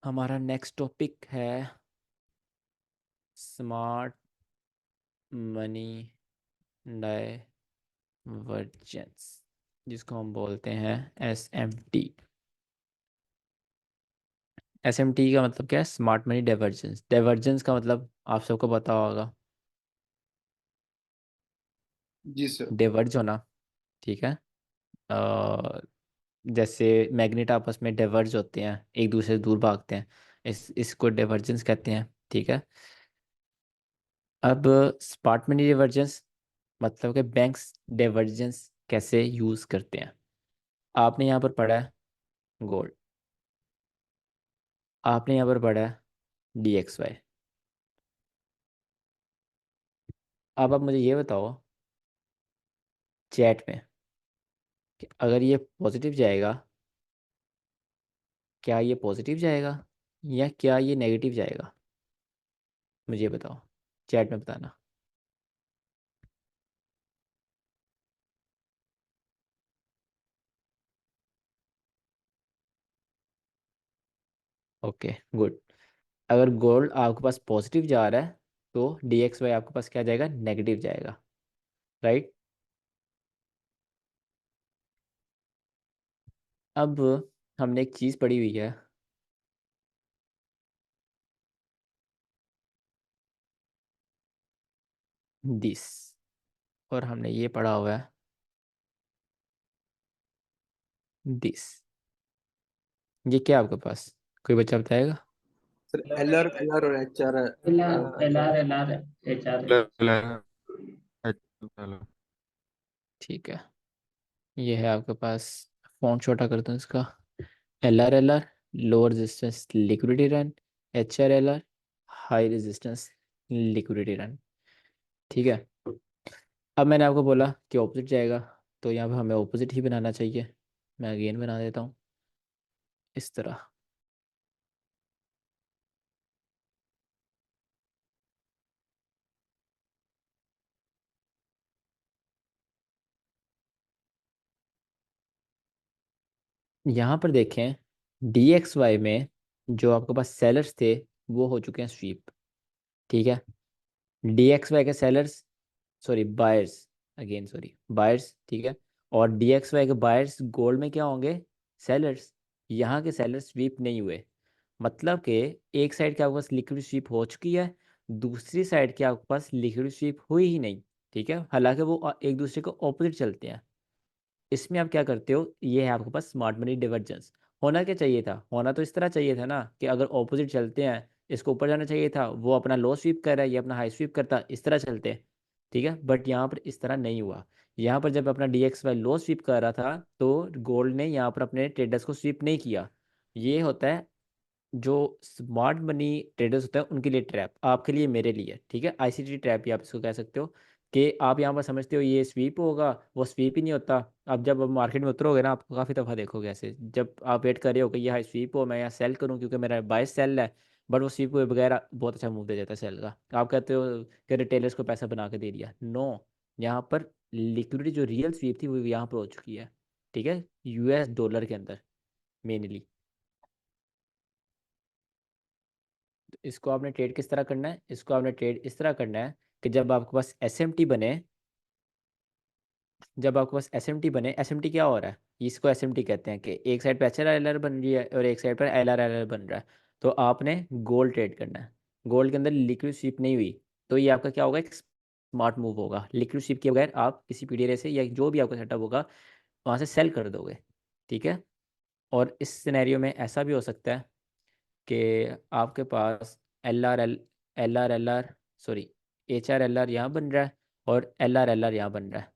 हमारा next topic है smart money divergence, जिसको हम बोलते हैं SMT। SMT का मतलब क्या है? Smart money divergence. डाइवर्जेंस का मतलब आप सबको पता होगा, जी सर। डाइवर्ज होना। ठीक है। अ, जैसे मैग्नेट आपस में डाइवर्ज होते हैं, एक दूसरे से दूर भागते हैं, इसको डाइवर्जेंस कहते हैं। ठीक है। अब स्मार्ट मनी डाइवर्जेंस मतलब कि बैंक्स डाइवर्जेंस कैसे यूज करते हैं। आपने यहाँ पर पढ़ा है गोल्ड, आपने यहाँ पर पढ़ा है DXY। अब आप मुझे ये बताओ चैट में कि अगर ये पॉजिटिव जाएगा, क्या ये पॉजिटिव जाएगा या क्या ये नेगेटिव जाएगा? मुझे ये बताओ, चैट में बताना। Okay, good. अगर गोल्ड आपके पास पॉजिटिव जा रहा है तो DXY आपके पास क्या जाएगा? नेगेटिव जाएगा। राइट। अब हमने एक चीज़ पढ़ी हुई है, दिस, और हमने ये पढ़ा हुआ है दिस। ये क्या है आपके पास? कोई बच्चा बताएगा? सर LR LR और HR। L R H R है। ठीक है। ये है आपके पास, फ़ॉन्ट छोटा कर दूँ इसका। LR lower resistance liquidity run, HRLR high resistance liquidity run. ठीक है। अब मैंने आपको बोला कि ऑपोजिट जाएगा, तो यहाँ पर हमें ऑपोजिट ही बनाना चाहिए। मैं अगेन बना देता हूँ इस तरह। यहाँ पर देखें, DXY में जो आपके पास सेलर्स थे वो हो चुके हैं स्वीप। ठीक है। DXY के sellers, sorry buyers, again sorry buyers. ठीक है। और DXY के बायर्स गोल्ड में क्या होंगे? सेलर्स। यहाँ के सेलर्स स्वीप नहीं हुए, मतलब कि एक साइड के आपके पास लिक्विड स्वीप हो चुकी है, दूसरी साइड के आपके पास लिक्विड स्वीप हुई ही नहीं। ठीक है। हालांकि वो एक दूसरे को ऑपोजिट चलते हैं। इसमें आप क्या करते हो, ये है आपके पास स्मार्ट मनी डिवर्जेंस। होना क्या चाहिए था? होना तो इस तरह चाहिए था ना कि अगर ऑपोजिट चलते हैं, इसको ऊपर जाना चाहिए था, वो अपना लो स्वीप कर रहा है, ये अपना हाई स्वीप करता, इस तरह चलते। ठीक है। बट यहाँ पर इस तरह नहीं हुआ। यहाँ पर जब अपना DXY लो स्वीप कर रहा था तो गोल्ड ने यहाँ पर अपने ट्रेडर्स को स्वीप नहीं किया। ये होता है जो स्मार्ट मनी ट्रेडर्स होते हैं उनके लिए ट्रैप, आपके लिए मेरे लिए। ठीक है। ICT ट्रैप भी आप इसको कह सकते हो, कि आप यहाँ पर समझते हो ये स्वीप होगा, वो स्वीप ही नहीं होता। अब जब आप मार्केट में उतरोगे ना, आपको काफ़ी दफ़ा देखोगे ऐसे, जब आप वेट कर रहे हो कि ये हाई स्वीप हो, मैं यहाँ सेल करूँ क्योंकि मेरा बाइस सेल है, बट वो स्वीप हुए बगैर बहुत अच्छा मूव दे देता है सेल का। आप कहते हो कि रिटेलर्स को पैसा बना के दे दिया। नो, यहाँ पर लिक्विडिटी जो रियल स्वीप थी वो यहाँ पर हो चुकी है। ठीक है। US डॉलर के अंदर मेनली। इसको आपने ट्रेड किस तरह करना है? इसको आपने ट्रेड इस तरह करना है कि जब आपके पास SMT बने, जब आपके पास SMT बने, SMT क्या हो रहा है? इसको SMT कहते हैं कि एक साइड पे HRLR बन रही है और एक साइड पर LRLR बन रहा है। तो आपने गोल्ड ट्रेड करना है। गोल्ड के अंदर लिक्विड स्वीप नहीं हुई, तो ये आपका क्या होगा? एक स्मार्ट मूव होगा। लिक्विड स्वीप के बगैर आप किसी PDRA से या जो भी आपका सेटअप होगा वहाँ से सेल कर दोगे। ठीक है। और इस सिनेरियो में ऐसा भी हो सकता है कि आपके पास LR LR सॉरी HRLR यहाँ बन रहा है और LRLR यहाँ बन रहा है।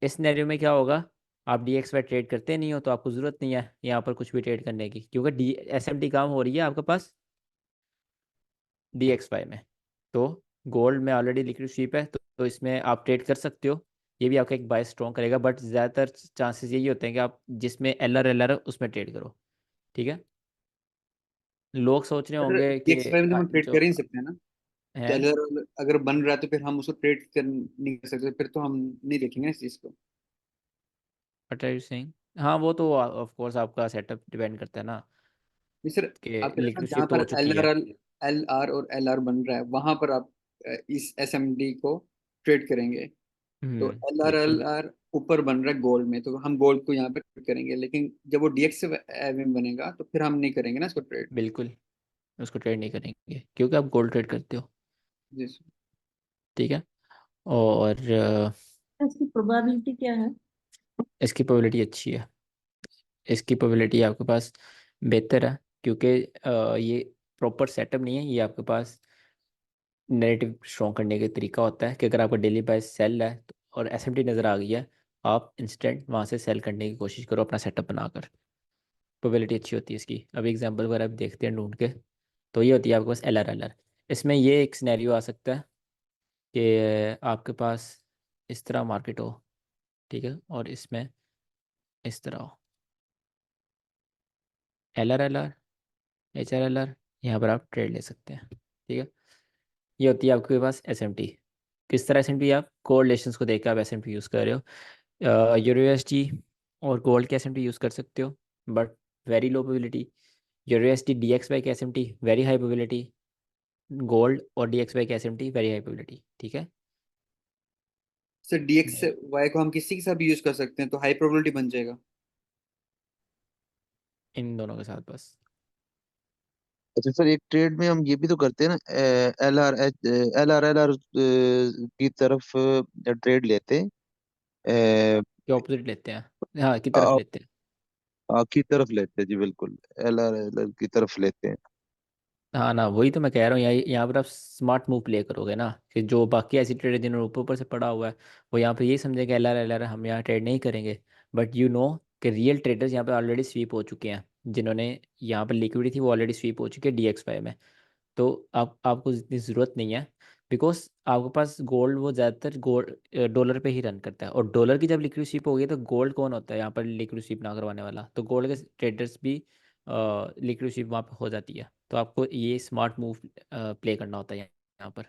इस सिनेरियो में क्या होगा? आप DXY ट्रेड करते नहीं हो तो आपको ज़रूरत नहीं है यहाँ पर कुछ भी ट्रेड करने की, क्योंकि SMT काम हो रही है आपके पास DXY में। तो गोल्ड में ऑलरेडी लिक्विड स्वीप है, तो इसमें आप ट्रेड कर सकते हो। ये भी आपका एक बाय स्ट्रॉन्ग करेगा, बट ज़्यादातर चांसेस यही होते हैं कि आप जिसमें LR LR है उसमें ट्रेड करो। ठीक है। लोग सोच रहे सर होंगे कि DXY में तो हम ट्रेड जो कर ही नहीं सकते हैं ना। है। तो अगर अगर बन रहा है तो फिर हम उसको ट्रेड कर नहीं कर सकते, फिर तो हम नहीं देखेंगे इस चीज को। What are you saying? हाँ, वो तो ऑफ कोर्स आपका सेटअप डिपेंड करता है ना। नहीं सर, कि आप कह रहे हैं ना, लिक्विड जहाँ स्वीप तो पर हो चुकी है। एल आर और एल आर बन रहा है वहां पर आप इस एस एम डी को ट्रेड करेंगे। तो एल बिल्कुल आर ऊपर बन रहा है गोल्ड में, तो हम गोल्ड को यहाँ पे ट्रेड करेंगे, लेकिन जब वो डीएक्स में बनेगा तो फिर हम नहीं करेंगे ना इसको ट्रेड। बिल्कुल, उसको ट्रेड नहीं करेंगे क्योंकि आप गोल्ड ट्रेड करते हो। जी सर। ठीक है। और इसकी प्रोबेबिलिटी क्या है? इसकी प्रोबेबिलिटी अच्छी है। इसकी प्रोबेबिलिटी आपके पास बेहतर है क्योंकि ये प्रॉपर सेटअप नहीं है। ये आपके पास नैरेटिव स्ट्रॉन्ग करने का तरीका होता है कि अगर आपका डेली प्राइस सेल है और एसएमटी नज़र आ गई है, आप इंस्टेंट वहाँ से सेल करने की कोशिश करो अपना सेटअप बनाकर। प्रोबेबिलिटी अच्छी होती है इसकी। अभी एग्जांपल वगैरह आप देखते हैं ढूंढ के। तो ये होती है आपके पास एल आर। इसमें ये एक सिनेरियो आ सकता है कि आपके पास इस तरह मार्केट हो, ठीक है, और इसमें इस तरह हो, एल आर, एच आर, यहाँ पर आप ट्रेड ले सकते हैं। ठीक है। ये होती है आपके पास एस एम टी। किस तरह एस एम टी? आप कोरिलेशंस को देख के आप एस एम टी यूज़ कर रहे हो। यूरो यूएसडी और गोल्ड के एस एम टी यूज़ कर सकते हो, but very low probability. Euro USD D X Y के S M T very high probability. Gold और डी एक्स वाई के S M T very high probability. ठीक है। सर डीएक्स वाई को हम किसी के साथ भी यूज कर सकते हैं तो हाई प्रोबेबिलिटी बन जाएगा। इन दोनों के साथ बस। अच्छा सर, एक ट्रेड में हम ये भी तो करते हैं ना, एल आर की तरफ ट्रेड लेते हैं। के ऑपोजिट लेते हैं, हाँ, की तरफ लेते हैं। की तरफ लेते हैं जी, बिल्कुल। एल आर की तरफ लेते हैं। हाँ ना, वही तो मैं कह रहा हूँ। यहाँ पर आप स्मार्ट मूव प्ले करोगे ना, कि जो बाकी ऐसी ट्रेड जिन्होंने ऊपर ऊपर से पड़ा हुआ है वो यहाँ पे ये समझेंगे एल आर हम यहाँ ट्रेड नहीं करेंगे। बट यू नो कि रियल ट्रेडर्स यहाँ पे ऑलरेडी स्वीप हो चुके हैं। जिन्होंने यहाँ पर लिक्विडिटी थी वो ऑलरेडी स्वीप हो चुकी है DXY में। तो आपको इतनी ज़रूरत नहीं है, बिकॉज आपके पास गोल्ड वो ज़्यादातर गोल्ड डॉलर पे ही रन करता है। और डॉलर की जब लिक्विड शिप होगी तो गोल्ड कौन होता है यहाँ पर लिक्विड शिप ना करवाने वाला? तो गोल्ड के ट्रेडर्स भी लिक्विड शिप वहाँ पे हो जाती है। तो आपको ये स्मार्ट मूव प्ले करना होता है यहाँ पर।